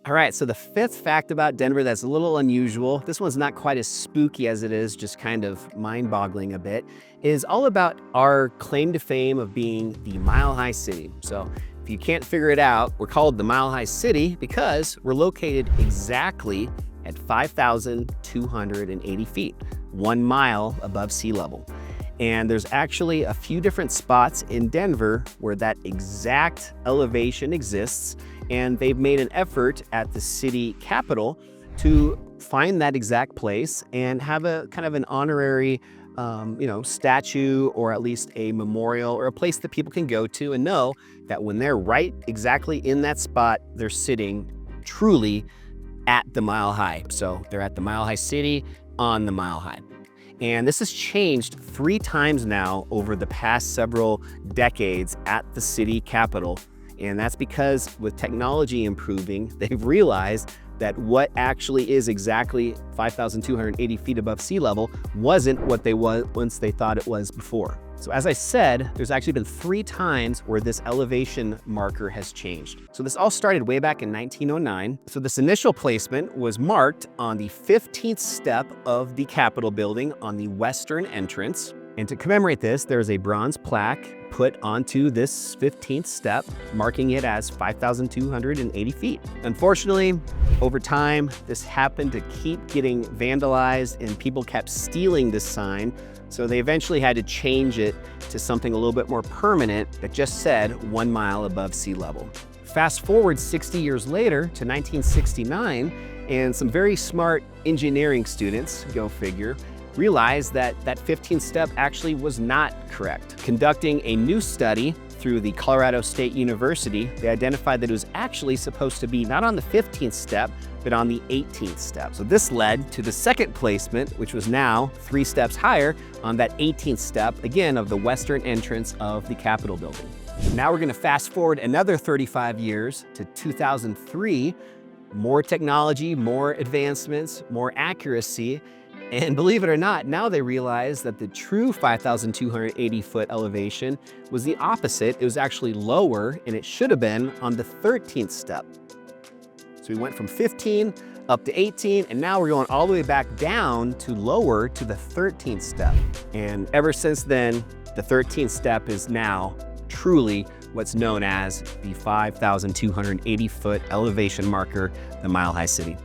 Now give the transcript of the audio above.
All right, so the fifth fact about Denver that's a little unusual, this one's not quite as spooky as it is just kind of mind-boggling a bit, is all about our claim to fame of being the Mile High City. So if you can't figure it out, we're called the Mile High City because we're located exactly at 5,280 feet, 1 mile above sea level. And there's actually a few different spots in Denver where that exact elevation exists, and they've made an effort at the city capitol to find that exact place and have a kind of an honorary statue, or at least a memorial or a place that people can go to and know that when they're right exactly in that spot, they're sitting truly at the Mile High. So they're at the Mile High City on the Mile High. And this has changed 3 times now over the past several decades at the city capitol. And that's because with technology improving, they've realized that what actually is exactly 5,280 feet above sea level wasn't what they once they thought it was before. So as I said, there's actually been 3 times where this elevation marker has changed. So this all started way back in 1909. So this initial placement was marked on the 15th step of the Capitol building on the western entrance. And to commemorate this, there's a bronze plaque put onto this 15th step, marking it as 5,280 feet. Unfortunately, over time, this happened to keep getting vandalized and people kept stealing this sign. So they eventually had to change it to something a little bit more permanent that just said 1 mile above sea level. Fast forward 60 years later to 1969, and some very smart engineering students, go figure, realized that that 15th step actually was not correct. Conducting a new study through the Colorado State University, they identified that it was actually supposed to be not on the 15th step, but on the 18th step. So this led to the second placement, which was now 3 steps higher on that 18th step, again, of the western entrance of the Capitol building. Now we're gonna fast forward another 35 years to 2003, more technology, more advancements, more accuracy. And believe it or not, now they realize that the true 5,280 foot elevation was the opposite. It was actually lower, and it should have been on the 13th step. So we went from 15 up to 18, and now we're going all the way back down to lower to the 13th step. And ever since then, the 13th step is now truly what's known as the 5,280 foot elevation marker, the Mile High City.